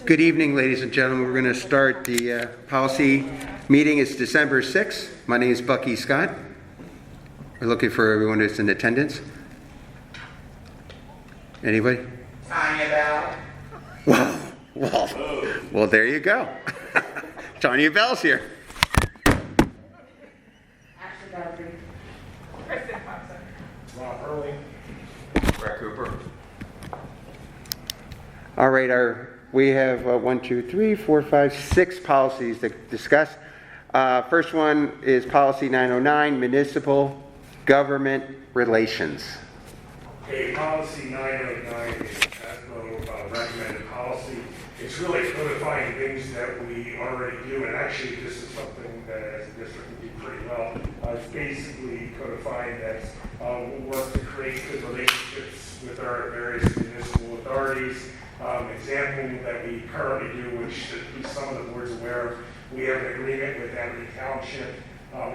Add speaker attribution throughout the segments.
Speaker 1: Good evening, ladies and gentlemen. We're going to start the policy meeting. It's December 6th. My name is Bucky Scott. We're looking for everyone who's in attendance. Anybody?
Speaker 2: Tanya Bell.
Speaker 1: Well, there you go. Tanya Bell's here.
Speaker 2: Ashley Godfrey.
Speaker 3: Kristen Thompson.
Speaker 4: Rob Hurley.
Speaker 5: Brett Cooper.
Speaker 1: All right, we have 6 policies to discuss. First one is policy 909, municipal government relations.
Speaker 4: Okay, policy 909 is ASBO recommended policy. It's really codifying things that we already do, and actually this is something that as a district we do pretty well. It's basically codifying that we'll work to create good relationships with our various municipal authorities. Example that we currently do, which at least some of the boards aware of, we have an agreement with Emory Township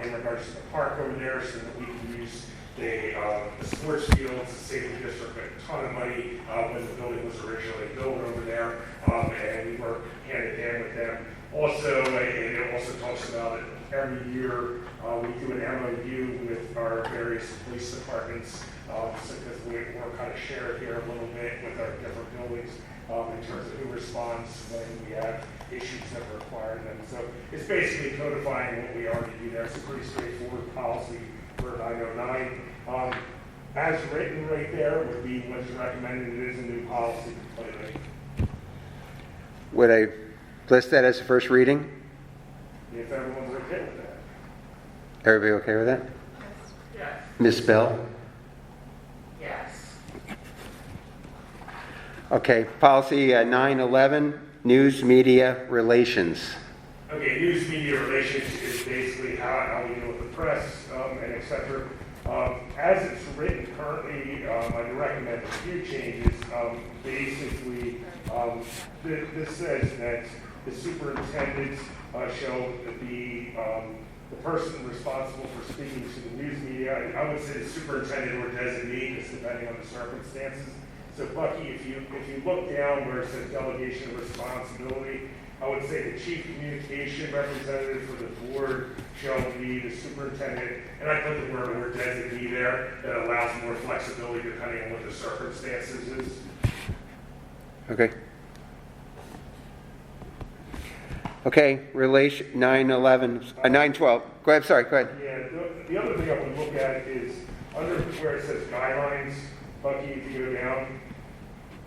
Speaker 4: in regards to the park over there so that we can use the sports fields to save the district a ton of money when the building was originally built over there, and we work hand in hand with them. Also, and it also talks about it every year, we do an MOU with our various police departments because we're kind of shared here a little bit with our different buildings in terms of who responds when we have issues that require them. So it's basically codifying what we already do there. It's a pretty straightforward policy for 909. As written right there would be what's recommended. It is a new policy completely.
Speaker 1: Would I list that as a first reading?
Speaker 4: If everyone's okay with that.
Speaker 1: Everybody okay with that?
Speaker 3: Yes.
Speaker 1: Ms. Bell?
Speaker 2: Yes.
Speaker 1: Okay, policy 911, news media relations.
Speaker 4: Okay, news media relations is basically how we deal with the press and et cetera. As it's written currently, I recommend a few changes. Basically, this says that the superintendent shall be the person responsible for speaking to the news media. I would say the superintendent or designee, just depending on the circumstances. So Bucky, if you look down where it says delegation of responsibility, I would say the chief communication representative for the board shall be the superintendent, and I put the word or designee there. That allows more flexibility depending on what the circumstances is.
Speaker 1: Okay. Okay, relation 911, 912. Go ahead, sorry, go ahead.
Speaker 4: Yeah, the other thing I would look at is under where it says guidelines, Bucky, if you go down,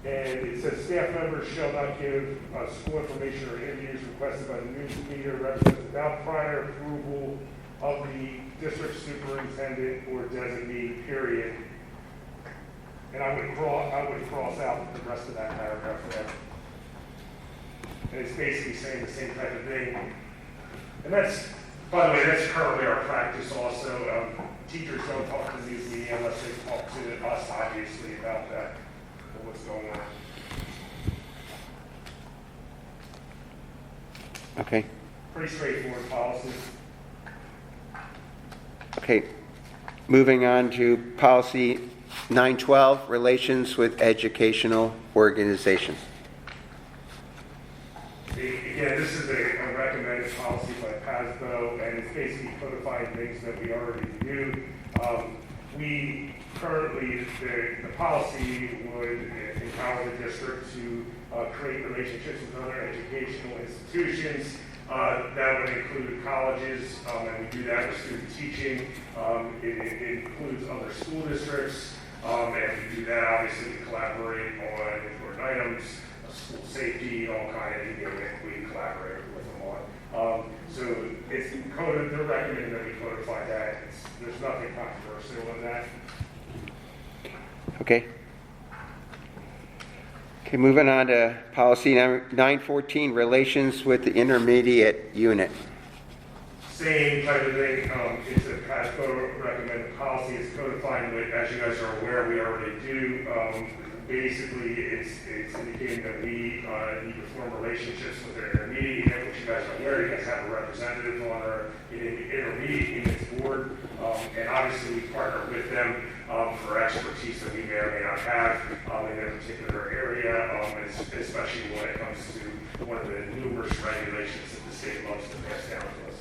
Speaker 4: and it says staff members shall not give school information or interviews requested by the news media representative without prior approval of the district superintendent or designee, period. And I would cross out the rest of that paragraph there. And it's basically saying the same type of thing. And that's, by the way, that's currently our practice also. Teachers don't talk to the news media unless they talk to us, obviously, about that and what's going on.
Speaker 1: Okay.
Speaker 4: Pretty straightforward policy.
Speaker 1: Okay. Moving on to policy 912, relations with educational organizations.
Speaker 4: Again, this is a recommended policy by PASBO, and it's basically codifying things that we already do. We currently, the policy would empower the district to create relationships with other educational institutions. That would include colleges, and we do that with student teaching. It includes other school districts, and we do that, obviously, we collaborate on important items, school safety, all kind of, we collaborate with them on. So it's coded, they're recommending that we codify that. There's nothing controversial in that.
Speaker 1: Okay. Okay, moving on to policy 914, relations with the intermediate unit.
Speaker 4: Same type of thing. It's a PASBO recommended policy. It's codifying what, as you guys are aware, we already do. Basically, it's indicating that we need to form relationships with their intermediate unit, which you guys are aware. You guys have a representative on our intermediate units board, and obviously we partner with them for expertise that we may or may not have in their particular area, especially when it comes to one of the numerous regulations that the state loves to pass down to us.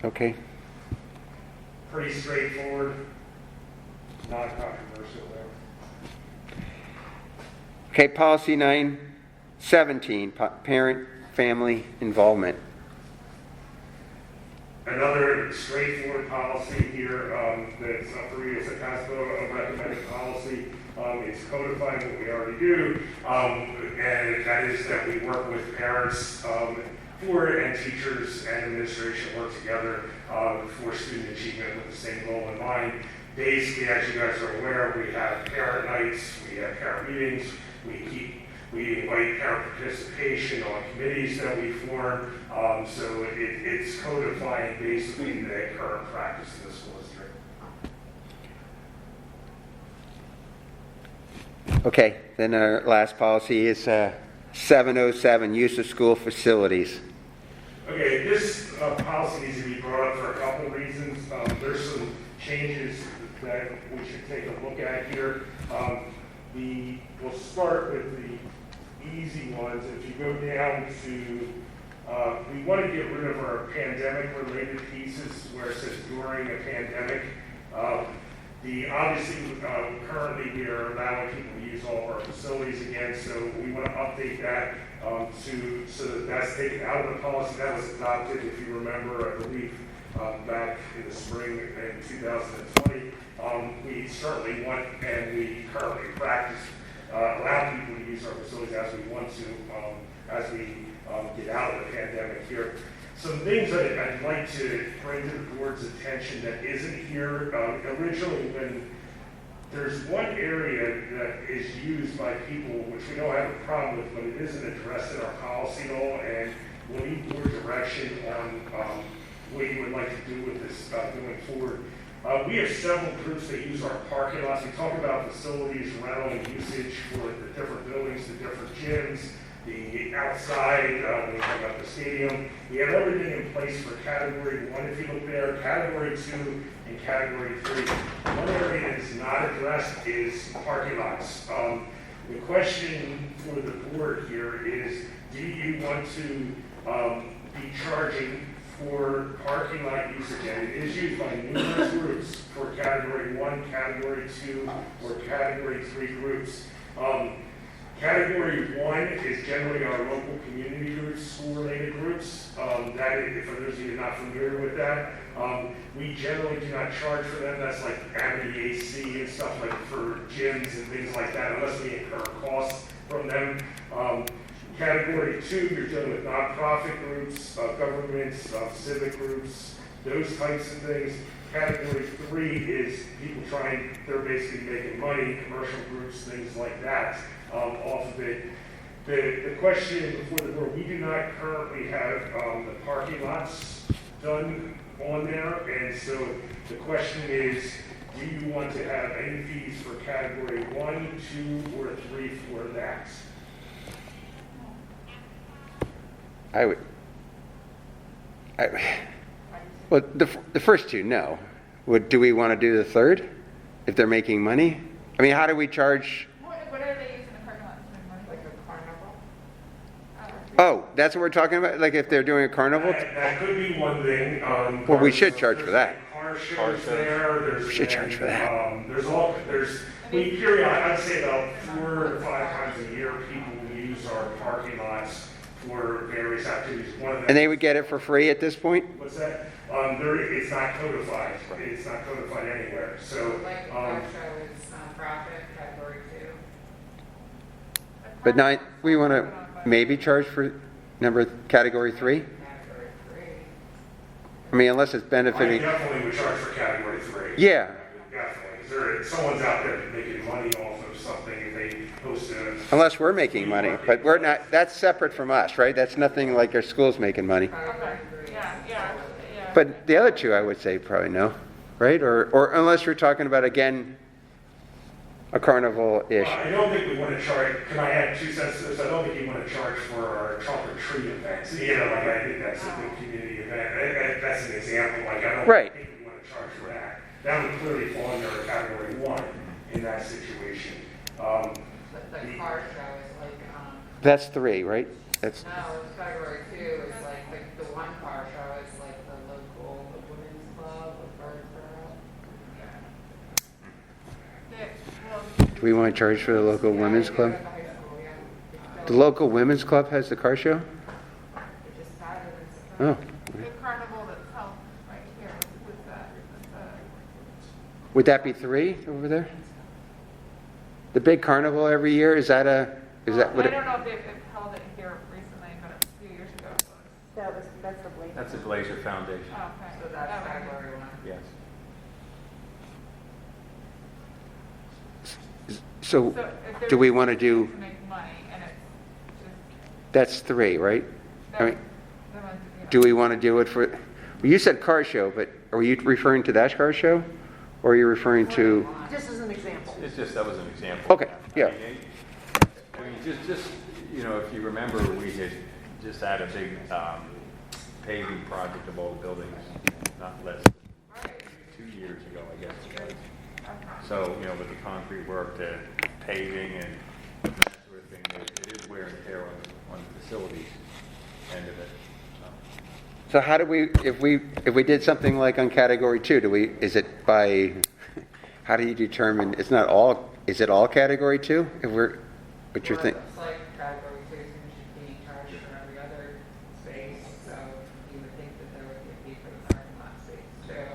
Speaker 1: Okay.
Speaker 4: Pretty straightforward, non-controversial there.
Speaker 1: Okay, policy 917, parent-family involvement.
Speaker 4: Another straightforward policy here that's for you as a a recommended policy. It's codifying what we already do, and that is that we work with parents and teachers and administration work together for student achievement with the same goal in mind. Basically, as you guys are aware, we have parent nights, we have parent meetings, we invite parent participation on committees that we form. So it's codifying basically the current practice in the school district.
Speaker 1: Okay, then our last policy is 707, use of school facilities.
Speaker 4: Okay, this policy needs to be brought up for a couple of reasons. There's some changes that we should take a look at here. We'll start with the easy ones. If you go down to, we want to get rid of our pandemic-related pieces where it says during a pandemic. Obviously, currently we are allowing people to use all of our facilities again, so we want to update that so that that's taken out of the policy. That was adopted, if you remember, I believe, back in the spring in 2020. We certainly want, and we currently practice, allow people to use our facilities as we want to, as we get out of the pandemic here. Some things that I'd like to bring to the board's attention that isn't here. Originally, when there's one area that is used by people, which we don't have a problem with, but it isn't addressed in our policy at all, and we'll need board direction on what you would like to do with this going forward. We have several groups that use our parking lots. We talk about facilities, rental, and usage for the different buildings, the different gyms, the outside, when we talk about the stadium. We have everything in place for Category 1, if you look there, Category 2, and Category 3. One area that is not addressed is parking lots. The question for the board here is, do you want to be charging for parking lot usage? And it is used by numerous groups for Category 1, Category 2, or Category 3 groups. Category 1 is generally our local community groups, school-related groups. That is, for those of you not familiar with that, we generally do not charge for them. That's like Amity AC and stuff like for gyms and things like that, unless we incur costs from them. Category 2, you're dealing with nonprofit groups, governments, civic groups, those types of things. Category 3 is people they're basically making money, commercial groups, things like that, off of it. The question before the board, we do not currently have the parking lots done on there, and so the question is, do you want to have any fees for Category 1, 2, or 3 for that?
Speaker 1: Well, the first two, no. Do we want to do the third if they're making money? I mean, how do we charge?
Speaker 3: What are they using the parking lot to make money? Like a carnival?
Speaker 1: Oh, that's what we're talking about? Like if they're doing a carnival?
Speaker 4: That could be one thing.
Speaker 1: Well, we should charge for that.
Speaker 4: Car shows there.
Speaker 1: We should charge for that.
Speaker 4: I'd say about 4 to 5 times a year, people use our parking lots for various activities. One of them,
Speaker 1: And they would get it for free at this point?
Speaker 4: what's that? It's not codified. It's not codified anywhere. So,
Speaker 2: Like the car show is nonprofit, Category 2.
Speaker 1: But we want to maybe charge for Category 3?
Speaker 2: Category 3.
Speaker 1: I mean, unless it's
Speaker 4: I
Speaker 1: benefiting.
Speaker 4: definitely would charge for Category 3.
Speaker 1: Yeah.
Speaker 4: Definitely. If someone's out there making money off of something, if they post a...
Speaker 1: Unless we're making money, but we're not. That's separate from us, right? That's nothing like our school's making money.
Speaker 3: Okay, yeah.
Speaker 1: But the other two, I would say probably no, right? Or unless you're talking about, again, a carnival-ish.
Speaker 4: I don't think we want to charge, can I add 2 cents to this? I don't think you want to charge for our trunk or treat events. I think that's a good community event. That's an example. I don't
Speaker 1: Right.
Speaker 4: think we want to charge for that. That would clearly fall under Category 1 in that situation.
Speaker 2: The car show is like
Speaker 1: That's 3, right? That's,
Speaker 2: No, it's category 2 is like the one car show is like the local women's club with Birdsboro.
Speaker 1: do we want to charge for the local women's club?
Speaker 2: At the high school, yeah.
Speaker 1: The local women's club has the car show?
Speaker 2: It just started in September.
Speaker 1: Oh.
Speaker 3: The carnival that's held right here with the
Speaker 1: Would that be 3 over there? The big carnival every year, is that what
Speaker 3: I
Speaker 1: it?
Speaker 3: don't know if they've held it here recently, but a few years ago it was.
Speaker 6: That's the Blake.
Speaker 5: That's the Blazer Foundation.
Speaker 3: Oh, okay.
Speaker 2: So that's
Speaker 3: That would be-
Speaker 2: category 1.
Speaker 5: Yes.
Speaker 1: So,
Speaker 3: So if they're
Speaker 1: do we want to
Speaker 3: using
Speaker 1: do,
Speaker 3: it to make money and it's just,
Speaker 1: that's 3, right? I mean,
Speaker 3: the ones,
Speaker 1: do we want to do it for, well, you said car show, but are you referring to that car show? Or are you referring to,
Speaker 6: Just as an example.
Speaker 5: It's just, that was an example.
Speaker 1: Okay, yeah.
Speaker 5: I mean, just, if you remember, we had just had a big paving project of all the buildings, not less than 2 years ago, I guess it was. So, with the concrete work, the paving and that sort of thing, it is wear and tear on the facilities end of it.
Speaker 1: so how do we, if we did something like on category 2, is it by, how do you determine, is it all category 2? If we're, what you're thinking?
Speaker 2: It's like category 2 seems to be being charged for every other space, so you would think that there would be for the parking lot space too.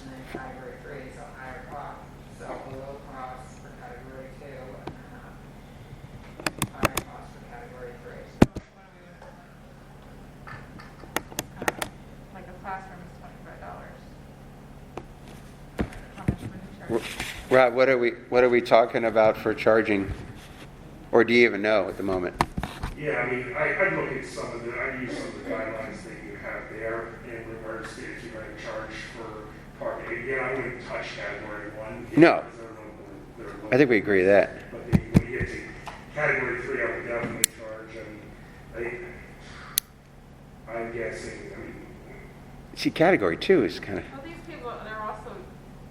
Speaker 2: And then category 3 is a higher cost, so a low cost for category 2 and then a higher cost for category 3. So
Speaker 3: what are we doing? Like a classroom is $25. How much would you charge?
Speaker 1: Rob, what are we talking about for charging? Or do you even know at the moment?
Speaker 4: Yeah, I mean, I look at I use some of the guidelines that you have there in regards to if you're going to charge for parking. Again, I wouldn't touch category 1.
Speaker 1: No.
Speaker 4: because they're local.
Speaker 1: I think we agree with that.
Speaker 4: But when you get to category 3, I would definitely charge. I'm guessing,
Speaker 1: See, category 2 is kind of,
Speaker 3: Well, these people, they're also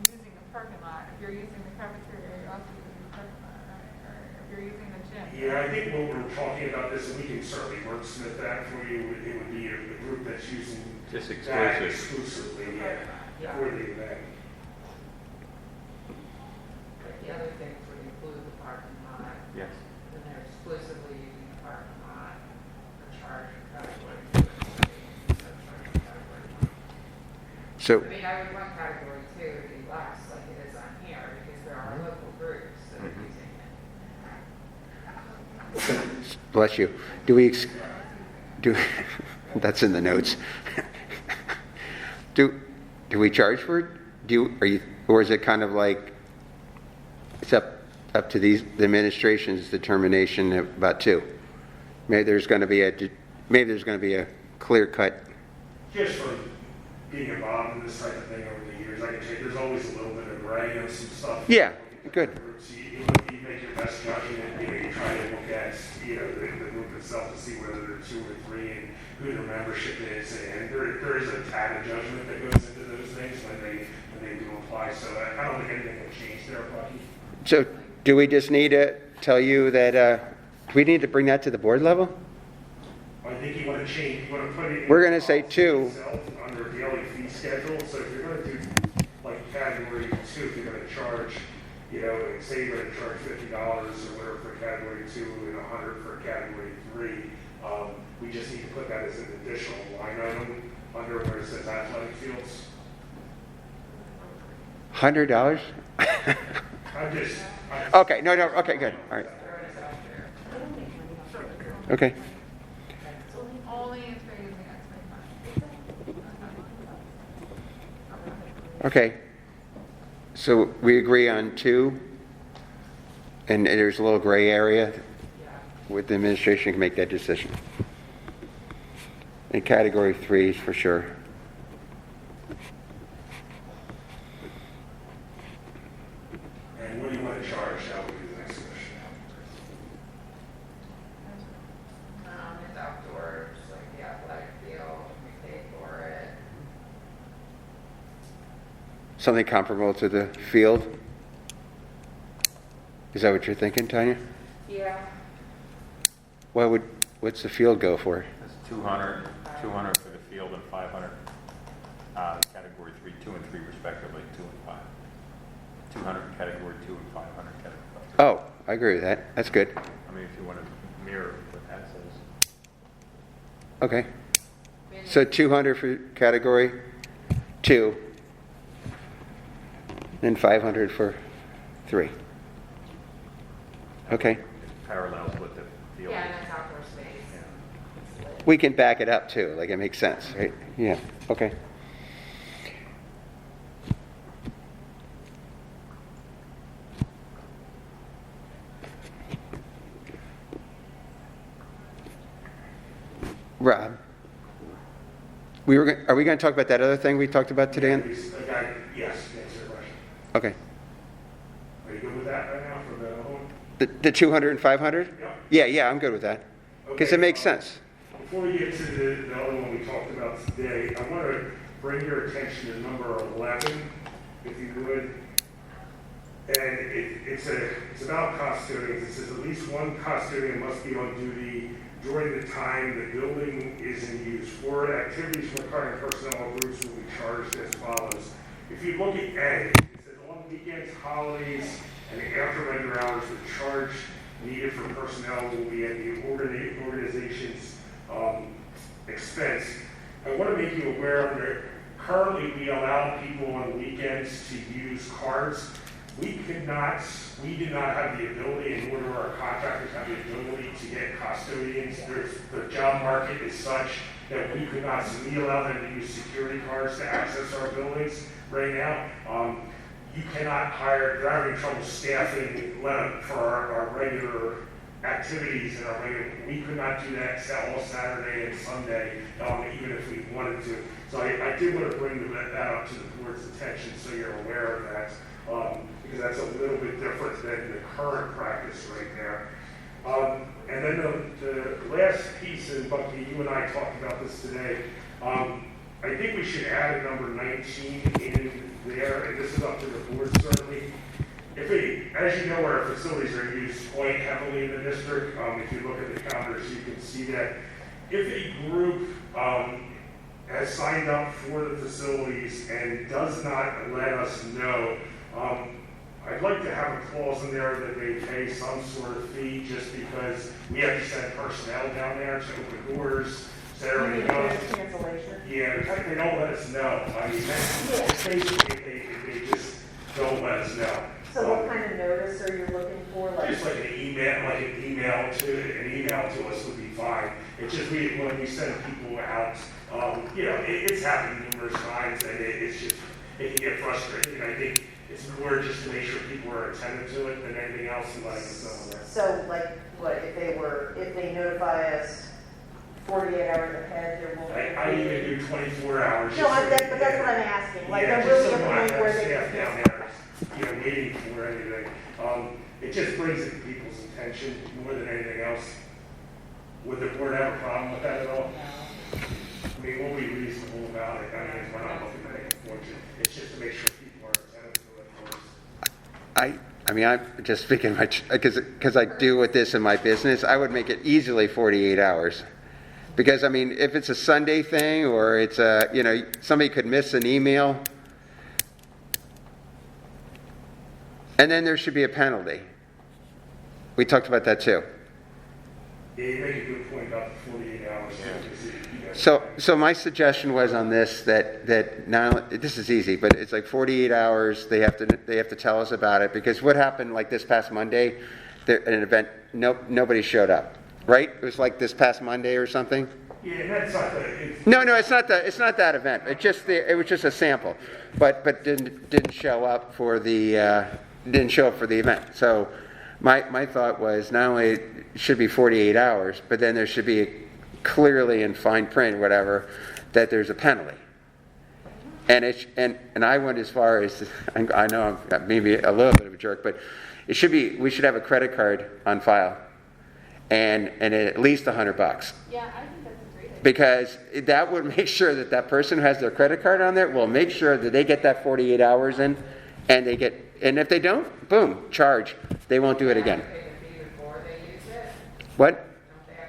Speaker 3: using the parking lot. If you're using the cafeteria, you're also using the parking lot, right? Or if you're using the gym.
Speaker 4: yeah, I think when we're talking about this, and we can certainly wordsmith that for you, it would be a group that's using
Speaker 5: Just
Speaker 4: that
Speaker 5: exclusive.
Speaker 4: exclusively
Speaker 2: Yeah.
Speaker 4: for the event.
Speaker 2: But the other things would include the parking lot,
Speaker 5: Yes.
Speaker 2: and they're exclusively using the parking lot for charge for category 2 instead of charge for category 1.
Speaker 1: so,
Speaker 2: I mean, I would want category 2 to be less like it is on here because there are local groups that are using it.
Speaker 1: bless you. Do, that's in the notes. Do we charge for it? Or is it kind of like, it's up to the administration's determination about 2? Maybe there's going to be a clear cut.
Speaker 4: Just from being involved in this type of thing over the years, I can tell you there's always a little bit of gray and some stuff.
Speaker 1: Yeah, good.
Speaker 4: You make your best judgment, you try to look at, the group itself to see whether they're 2 or 3 and who their membership is, and there is a tad of judgment that goes into those things when they do apply, so I don't think anything will change there, Bucky.
Speaker 1: So do we just need to tell you that, do we need to bring that to the board level?
Speaker 4: I think you want to put it in.
Speaker 1: We're gonna say
Speaker 4: the
Speaker 1: 2.
Speaker 4: itself under daily fee schedule, so if you're going to do like category 2, if you're going to charge, say you're going to charge $50 or whatever for category 2 and $100 for category 3, we just need to put that as an additional line item under where it says athletic fields.
Speaker 1: $100? Okay, no, okay, good, all right. Okay,
Speaker 3: Only if they're using X-ray money.
Speaker 1: okay. So we agree on 2, and there's a little gray area with the administration can make that decision. And category 3 is for sure.
Speaker 4: And what do you want to charge? That would be the next question.
Speaker 2: It's outdoors, like the athletic field, we pay for it.
Speaker 1: Something comparable to the field? Is that what you're thinking, Tanya?
Speaker 2: Yeah.
Speaker 1: what's the field go for?
Speaker 5: That's 200 for the field and 500, category 3, 2 and 3 respectively, 2 and 5. 200 in category 2 and 500 category 3.
Speaker 1: Oh, I agree with that. That's good.
Speaker 5: I mean, if you want to mirror what that says.
Speaker 1: Okay. So 200 for category 2, and 500 for 3. Okay.
Speaker 5: Parallels with the field.
Speaker 2: Yeah, and that's outdoor space.
Speaker 5: Yeah.
Speaker 1: We can back it up too, like it makes sense, right? Yeah, okay. Rob, are we going to talk about that other thing we talked about today?
Speaker 4: Yes, to answer your question.
Speaker 1: Okay.
Speaker 4: Are you good with that right now for the other one?
Speaker 1: The 200 and 500? Yeah, I'm good with that. Because
Speaker 4: Okay,
Speaker 1: it makes sense.
Speaker 4: Before we get to the other one we talked about today, I want to bring your attention to number 11, if you would. And it's about custodians. It says at least one custodian must be on duty during the time the building is in use. For activities requiring personnel or groups will be charged as follows. If you look at A, it says on weekends, holidays, and after regular hours, the charge needed for personnel will be at the organization's expense. I want to make you aware that currently we allow people on weekends to use cards. We do not have the ability, and nor do our contractors have the ability to get custodians. The job market is such that we allow them to use security cards to access our buildings right now. You cannot hire, they're having trouble staffing for our regular activities and we could not do that all Saturday and Sunday, even if we wanted to. So I did want to bring that up to the board's attention so you're aware of that. Because that's a little bit different than the current practice right there. And then the last piece, and Bucky, you and I talked about this today, I think we should add a number 19 in there, and this is up to the board certainly. As you know, our facilities are used quite heavily in the district. If you look at the calendars, you can see that. If a group has signed up for the facilities and does not let us know, I'd like to have a clause in there that they pay some sort of fee just because we have to send personnel down there to open doors, so everybody knows.
Speaker 6: Cancellation?
Speaker 4: Yeah, if they don't let us know. I mean, that's basically they just don't let us know.
Speaker 6: So what kind of notice are you looking for?
Speaker 4: Just like an email to us would be fine. It's just when we send people out, it's happened numerous times, and it can get frustrating. I think it's more just to make sure people are attentive to it than anything else.
Speaker 6: So like what, if they notify us 48 hours ahead, there will be.
Speaker 4: I even do 24 hours.
Speaker 6: No, but that's what I'm asking. Like,
Speaker 4: Yeah,
Speaker 6: there will
Speaker 4: just
Speaker 6: be a
Speaker 4: so I
Speaker 6: point
Speaker 4: have
Speaker 6: where they
Speaker 4: staff
Speaker 6: can.
Speaker 4: down there, waiting for anything. It just brings it to people's attention more than anything else. Would the board have a problem with that at all? I mean, we'll be reasonable about it. I mean, we're not looking to make a fortune. It's just to make sure people are attentive to it first.
Speaker 1: I mean, I'm just speaking because I do with this in my business, I would make it easily 48 hours. Because, I mean, if it's a Sunday thing or it's somebody could miss an email, and then there should be a penalty. We talked about that too.
Speaker 4: Yeah, you make a good point about the 48 hours.
Speaker 1: So my suggestion was on this that now this is easy, but it's like 48 hours. They have to tell us about it because what happened like this past Monday, an event, nobody showed up, right? It was like this past Monday or something.
Speaker 4: Yeah, that's not the.
Speaker 1: No, it's not that event. It was just a sample, but didn't show up for the event. So my thought was not only it should be 48 hours, but then there should be clearly in fine print, whatever, that there's a penalty. And I went as far as I know I'm maybe a little bit of a jerk, but we should have a credit card on file, and at least $100.
Speaker 3: Yeah, I think that's a great idea.
Speaker 1: Because that would make sure that person who has their credit card on there will make sure that they get that 48 hours in, and if they don't, boom, charge. They won't do it again.
Speaker 2: They have to pay the fee before they use it.
Speaker 1: What?
Speaker 2: Don't they have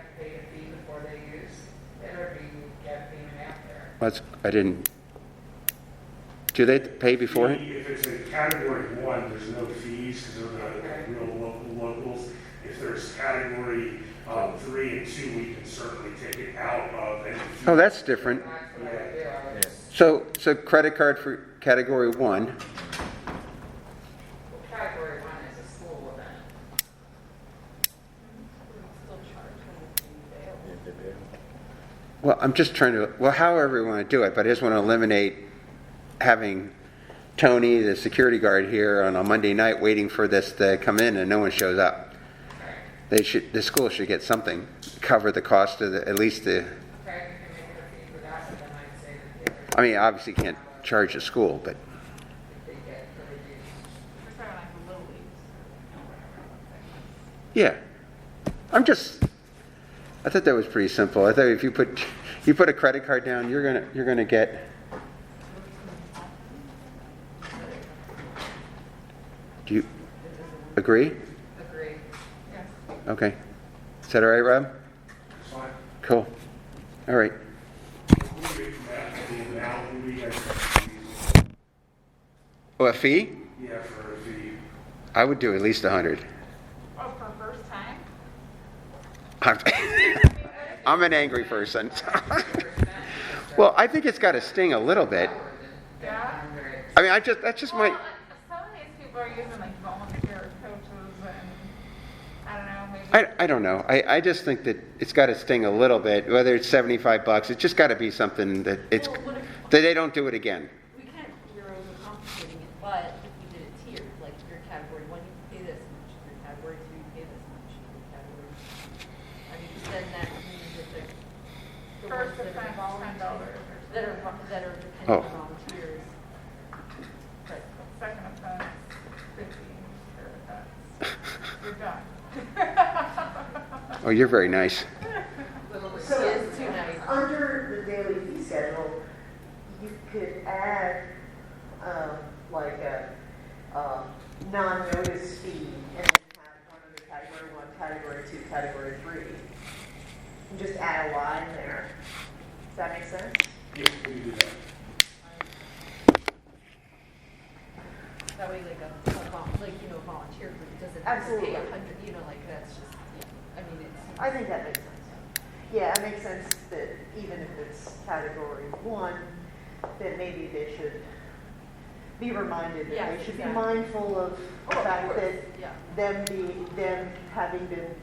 Speaker 1: I didn't, do they pay beforehand?
Speaker 4: If it's a category 1, there's no fees because they're the real locals. If there's category 3 and 2, we can certainly take it out of any fee.
Speaker 1: Oh, that's different.
Speaker 2: That's what I would do. I would
Speaker 1: So credit card for category 1,
Speaker 2: Category 1 is a school event.
Speaker 6: Still charge when
Speaker 5: Yeah, they bail.
Speaker 1: well, I'm just trying to, well, however we want to do it, but I just want to eliminate having Tony, the security guard here on a Monday night waiting for this to come in and no one shows up. The school should get something, cover the cost of at least the,
Speaker 2: Okay, you can make it a fee for that, but then I'd say that the others.
Speaker 1: I mean, obviously can't charge the school, but,
Speaker 2: If they get the reduced.
Speaker 3: We're talking like the little leagues or whatever.
Speaker 1: yeah. I thought that was pretty simple. I thought if you put a credit card down, you're gonna get. Do you agree?
Speaker 2: Agree.
Speaker 3: Yes.
Speaker 1: Okay. Is that all right, Rob?
Speaker 4: It's fine.
Speaker 1: Cool. All right.
Speaker 4: Moving that, the amount we guys
Speaker 1: Oh, a fee?
Speaker 4: yeah, for a fee.
Speaker 1: I would do at least 100.
Speaker 3: Oh, for first time?
Speaker 1: I'm an angry person. Well, I think it's got to sting a little bit.
Speaker 3: Yeah?
Speaker 1: I mean, that's just my.
Speaker 3: Well, some of these people are using like volunteer coaches and, I don't know, maybe.
Speaker 1: I don't know. I just think that it's got to sting a little bit. Whether it's $75, it's just got to be something that that they don't do it again.
Speaker 7: We can't, you're overcomplicating it, but if we did it tiered, like your category 1, you pay this much, your category 2, you pay this much, your category, I mean, 'cause then that means that the
Speaker 3: First
Speaker 7: ones that
Speaker 3: offense,
Speaker 7: are volunteers,
Speaker 3: $10 or
Speaker 7: that
Speaker 3: something.
Speaker 7: are dependent
Speaker 1: Oh.
Speaker 7: on volunteers. Right.
Speaker 3: Second offense, 50, third offense, you're done.
Speaker 1: Oh, you're very nice.
Speaker 6: So,
Speaker 7: It's too nice.
Speaker 6: under the daily fee schedule, you could add, like a, non-notice fee and then have one under category 1, category 2, category 3. And just add a line there. Does that make sense?
Speaker 4: Yeah, we can do that.
Speaker 7: That way, volunteer group doesn't have to
Speaker 6: Absolutely.
Speaker 7: pay 100, like, that's just, yeah, I mean, it's.
Speaker 6: I think that makes sense. Yeah, it makes sense that even if it's category 1, that maybe they should be reminded that
Speaker 7: Yes,
Speaker 6: they should be
Speaker 7: exactly.
Speaker 6: mindful of the
Speaker 7: Oh, of
Speaker 6: fact
Speaker 7: course,
Speaker 6: that
Speaker 7: yeah.
Speaker 6: them having been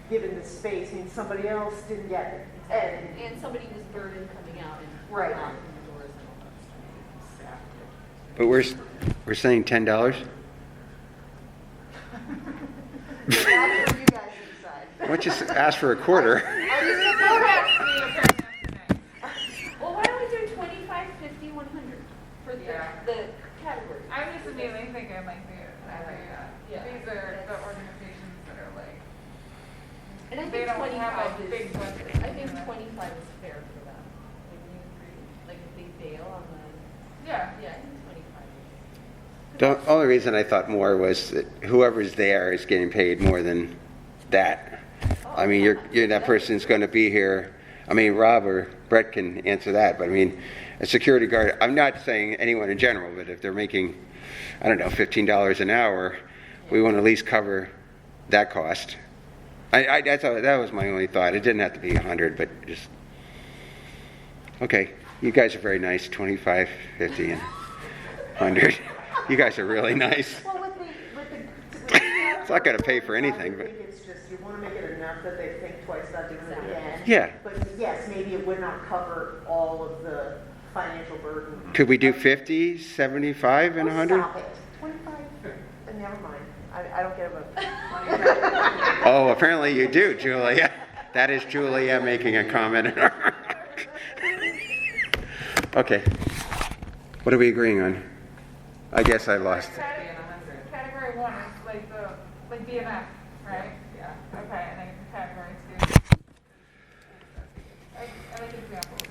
Speaker 6: given the space means somebody else didn't get it.
Speaker 7: And somebody was burdened coming out and
Speaker 6: Right.
Speaker 7: knocking the doors and all that stuff.
Speaker 1: But we're saying $10.
Speaker 6: That's for you guys to decide.
Speaker 1: Why don't you ask for a quarter?
Speaker 7: Well, why don't we do 25, 50, 100 for
Speaker 2: Yeah.
Speaker 7: the categories?
Speaker 3: I'm just immediately thinking like
Speaker 7: Yeah.
Speaker 3: these are the organizations that are like,
Speaker 7: And I
Speaker 3: they
Speaker 7: think
Speaker 3: don't
Speaker 7: 25
Speaker 3: have a
Speaker 7: is,
Speaker 3: big budget,
Speaker 7: I think
Speaker 3: you know.
Speaker 7: 25 is fair for them. Like, you agree? Like, if they bail on the,
Speaker 3: yeah.
Speaker 7: yeah, I think 25 is.
Speaker 1: The only reason I thought more was that whoever's there is getting paid more than that. I mean, that person's going to be here. I mean, Rob or Brett can answer that, but I mean, a security guard, I'm not saying anyone in general, but if they're making, I don't know, $15 an hour, we want to at least cover that cost. That was my only thought. It didn't have to be 100, but just, okay, you guys are very nice, 25, 50, and 100. You guys are really nice.
Speaker 6: Well, with the
Speaker 1: It's not gonna pay for anything,
Speaker 6: I
Speaker 1: but-
Speaker 6: think it's just, you want to make it enough that they think twice about doing it again.
Speaker 1: Yeah.
Speaker 6: But yes, maybe it would not cover all of the financial burden.
Speaker 1: Could we do 50, 75, and
Speaker 6: Oh,
Speaker 1: 100?
Speaker 6: Stop it. 25, never mind. I don't get a vote.
Speaker 1: Oh, apparently you do, Julia. That is Julia making a comment. Okay. What are we agreeing on? I guess I lost.
Speaker 3: Category 1 is like BMF, right?
Speaker 2: Yeah.
Speaker 3: Okay, and then category 2. I like examples.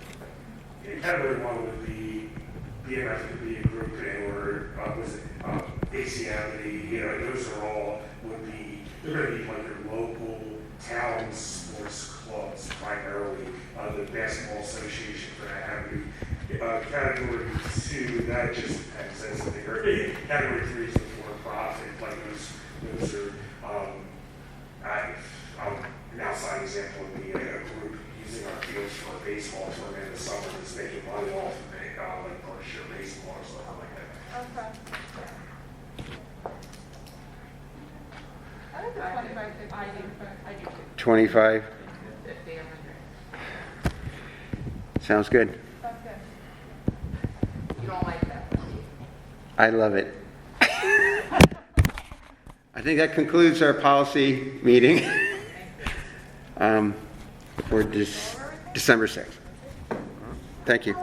Speaker 4: Category 1 would be, BMF could be a group thing, or was it ACM, those are all, they're going to be like your local town sports clubs primarily. The basketball association for that, have category 2, that just depends as the bigger. Category 3 is the for-profit, like those are, an outside example would be a group using our fields for a baseball tournament in the summer that's making money off of it, like Berkshire Baseball or something like that.
Speaker 3: Okay. I think the 25, 50.
Speaker 7: I do too.
Speaker 1: 25?
Speaker 2: 50, 100.
Speaker 1: Sounds good.
Speaker 3: Sounds good.
Speaker 2: You don't like that, do you?
Speaker 1: I love it. I think that concludes our policy meeting for December 6th. Thank you.